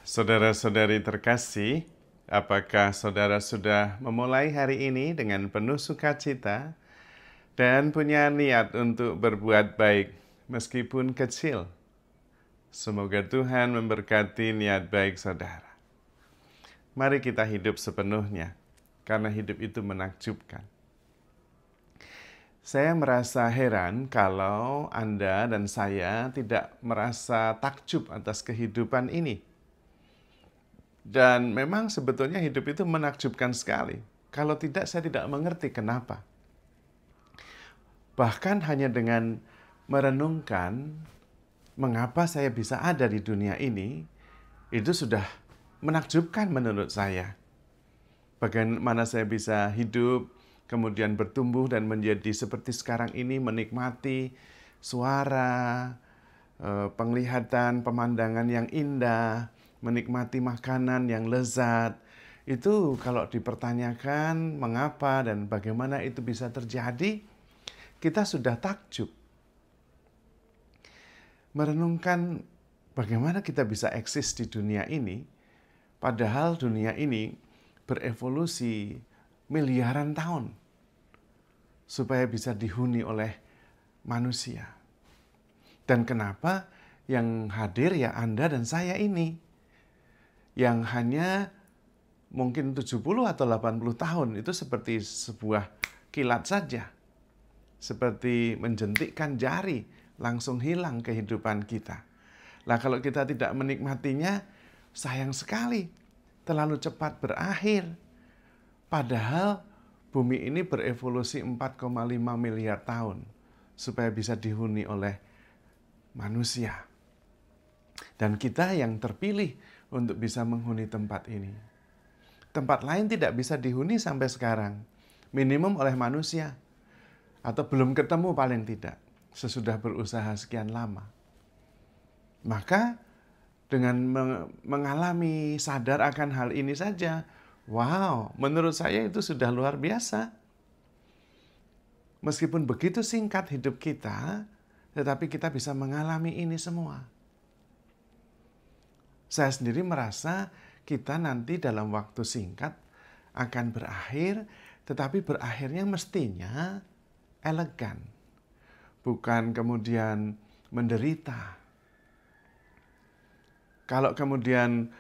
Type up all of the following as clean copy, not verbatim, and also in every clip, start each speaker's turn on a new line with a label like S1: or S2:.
S1: Saudara-saudari terkasih, apakah saudara sudah memulai hari ini dengan penuh sukacita dan punya niat untuk berbuat baik meskipun kecil? Semoga Tuhan memberkati niat baik saudara. Mari kita hidup sepenuhnya, karena hidup itu menakjubkan. Saya merasa heran kalau Anda dan saya tidak merasa takjub atas kehidupan ini. Dan memang sebetulnya hidup itu menakjubkan sekali. Kalau tidak, saya tidak mengerti kenapa. Bahkan hanya dengan merenungkan mengapa saya bisa ada di dunia ini, itu sudah menakjubkan menurut saya. Bagaimana saya bisa hidup, kemudian bertumbuh dan menjadi seperti sekarang ini, menikmati suara, penglihatan, pemandangan yang indah, menikmati makanan yang lezat. Itu kalau dipertanyakan mengapa dan bagaimana itu bisa terjadi, kita sudah takjub. Merenungkan bagaimana kita bisa eksis di dunia ini, padahal dunia ini berevolusi miliaran tahun supaya bisa dihuni oleh manusia. Dan kenapa yang hadir ya Anda dan saya ini, yang hanya mungkin 70 atau 80 tahun, itu seperti sebuah kilat saja. Seperti menjentikkan jari, langsung hilang kehidupan kita. Nah, kalau kita tidak menikmatinya, sayang sekali, terlalu cepat berakhir. Padahal bumi ini berevolusi 4,5 miliar tahun supaya bisa dihuni oleh manusia. Dan kita yang terpilih untuk bisa menghuni tempat ini. Tempat lain tidak bisa dihuni sampai sekarang, minimum oleh manusia. Atau belum ketemu paling tidak, sesudah berusaha sekian lama. Maka dengan mengalami sadar akan hal ini saja, wow, menurut saya itu sudah luar biasa. Meskipun begitu singkat hidup kita, tetapi kita bisa mengalami ini semua. Saya sendiri merasa kita nanti dalam waktu singkat akan berakhir, tetapi berakhirnya mestinya elegan. Bukan kemudian menderita. Kalau kemudian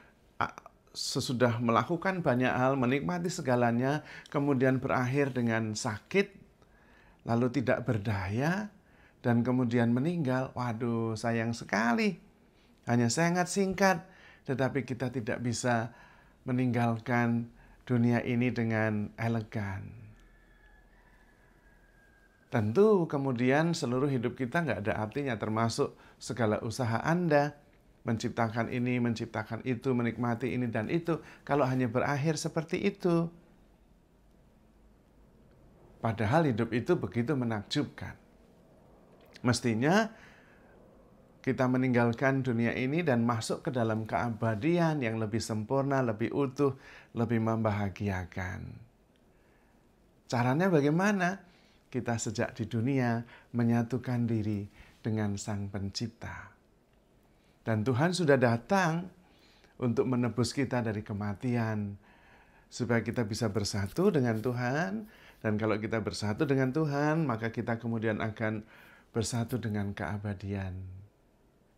S1: sesudah melakukan banyak hal, menikmati segalanya, kemudian berakhir dengan sakit, lalu tidak berdaya, dan kemudian meninggal, waduh sayang sekali. Hanya sangat singkat, tetapi kita tidak bisa meninggalkan dunia ini dengan elegan. Tentu kemudian seluruh hidup kita nggak ada artinya, termasuk segala usaha Anda, menciptakan ini, menciptakan itu, menikmati ini dan itu, kalau hanya berakhir seperti itu. Padahal hidup itu begitu menakjubkan. Mestinya kita meninggalkan dunia ini dan masuk ke dalam keabadian yang lebih sempurna, lebih utuh, lebih membahagiakan. Caranya bagaimana? Kita sejak di dunia menyatukan diri dengan Sang Pencipta. Dan Tuhan sudah datang untuk menebus kita dari kematian, supaya kita bisa bersatu dengan Tuhan. Dan kalau kita bersatu dengan Tuhan, maka kita kemudian akan bersatu dengan keabadian.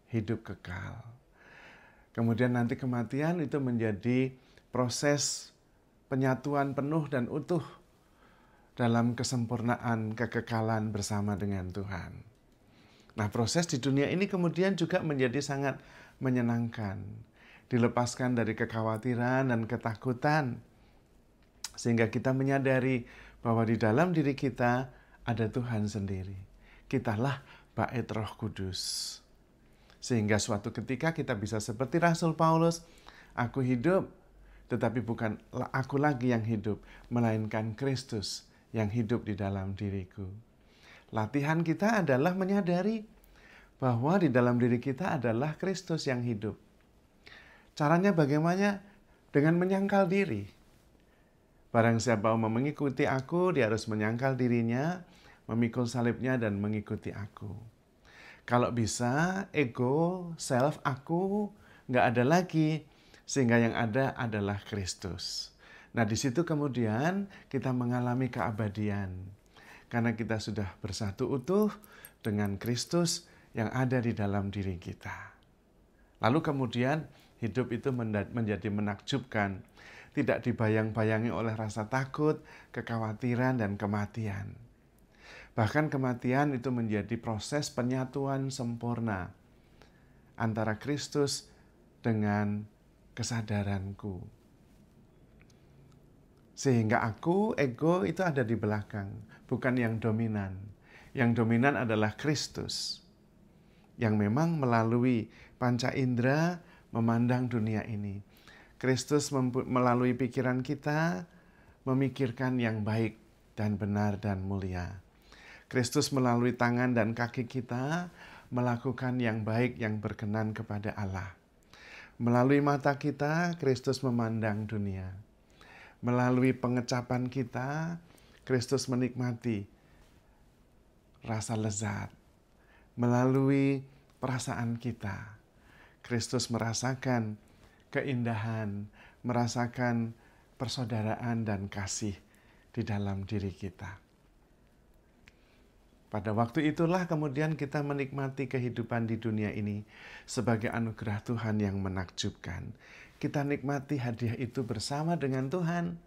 S1: Hidup kekal. Kemudian nanti kematian itu menjadi proses penyatuan penuh dan utuh dalam kesempurnaan kekekalan bersama dengan Tuhan. Nah, proses di dunia ini kemudian juga menjadi sangat menyenangkan. Dilepaskan dari kekhawatiran dan ketakutan. Sehingga kita menyadari bahwa di dalam diri kita ada Tuhan sendiri. Kitalah bait Roh Kudus. Sehingga suatu ketika kita bisa seperti Rasul Paulus, aku hidup, tetapi bukan aku lagi yang hidup, melainkan Kristus yang hidup di dalam diriku. Latihan kita adalah menyadari bahwa di dalam diri kita adalah Kristus yang hidup. Caranya bagaimana? Dengan menyangkal diri. Barang siapa mau mengikuti aku, dia harus menyangkal dirinya, memikul salibnya dan mengikuti aku. Kalau bisa, ego, self, aku, nggak ada lagi. sehingga yang ada adalah Kristus. Nah, di situ kemudian kita mengalami keabadian, karena kita sudah bersatu utuh dengan Kristus yang ada di dalam diri kita. Lalu kemudian hidup itu menjadi menakjubkan, tidak dibayang-bayangi oleh rasa takut, kekhawatiran, dan kematian. Bahkan kematian itu menjadi proses penyatuan sempurna antara Kristus dengan kesadaranku. Sehingga ego itu ada di belakang, bukan yang dominan. Yang dominan adalah Kristus, yang memang melalui panca indera memandang dunia ini. Kristus melalui pikiran kita memikirkan yang baik dan benar dan mulia. Kristus melalui tangan dan kaki kita melakukan yang baik yang berkenan kepada Allah. Melalui mata kita, Kristus memandang dunia. Melalui pengecapan kita, Kristus menikmati rasa lezat. Melalui perasaan kita, Kristus merasakan keindahan, merasakan persaudaraan dan kasih di dalam diri kita. Pada waktu itulah kemudian kita menikmati kehidupan di dunia ini sebagai anugerah Tuhan yang menakjubkan. Kita nikmati hadiah itu bersama dengan Tuhan,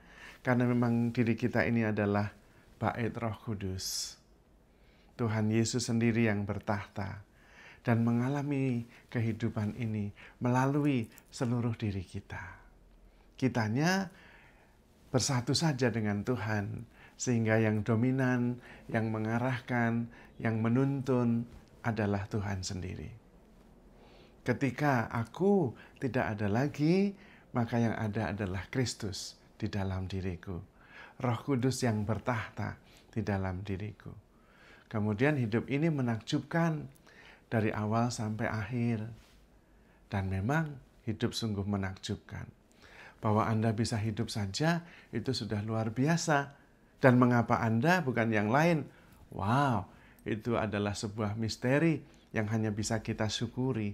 S1: karena memang diri kita ini adalah bait Roh Kudus. Tuhan Yesus sendiri yang bertahta dan mengalami kehidupan ini melalui seluruh diri kita. Kitanya bersatu saja dengan Tuhan, sehingga yang dominan, yang mengarahkan, yang menuntun adalah Tuhan sendiri. Ketika aku tidak ada lagi, maka yang ada adalah Kristus di dalam diriku. Roh Kudus yang bertahta di dalam diriku. Kemudian hidup ini menakjubkan dari awal sampai akhir. Dan memang hidup sungguh menakjubkan. Bahwa Anda bisa hidup saja itu sudah luar biasa. Dan mengapa Anda bukan yang lain? Wow, itu adalah sebuah misteri yang hanya bisa kita syukuri.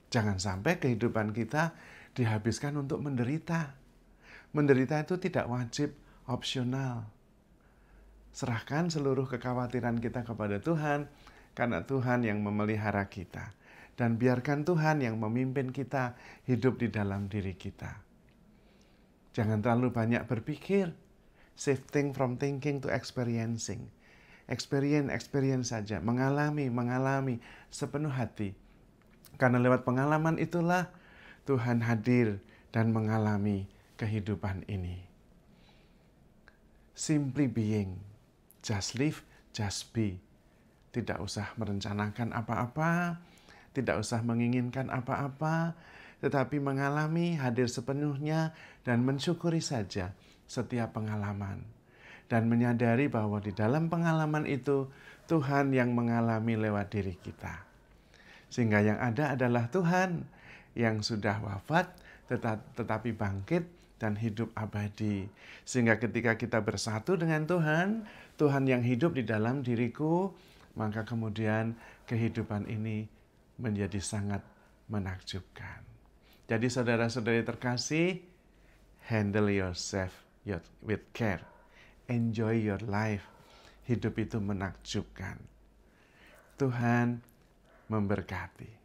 S1: Jangan sampai kehidupan kita dihabiskan untuk menderita. Menderita itu tidak wajib, opsional. Serahkan seluruh kekhawatiran kita kepada Tuhan, karena Tuhan yang memelihara kita. Dan biarkan Tuhan yang memimpin kita hidup di dalam diri kita. Jangan terlalu banyak berpikir. Shifting from thinking to experiencing. Experience saja. Mengalami sepenuh hati. Karena lewat pengalaman itulah Tuhan hadir dan mengalami kehidupan ini. Simply being. Just live, just be. Tidak usah merencanakan apa-apa, tidak usah menginginkan apa-apa, tetapi mengalami, hadir sepenuhnya, dan mensyukuri saja setiap pengalaman. Dan menyadari bahwa di dalam pengalaman itu, Tuhan yang mengalami lewat diri kita. Sehingga yang ada adalah Tuhan yang sudah wafat, tetapi bangkit dan hidup abadi. Sehingga ketika kita bersatu dengan Tuhan, Tuhan yang hidup di dalam diriku, maka kemudian kehidupan ini menjadi sangat menakjubkan. Jadi saudara-saudari terkasih, handle yourself with care. Enjoy your life. Hidup itu menakjubkan. Tuhan memberkati.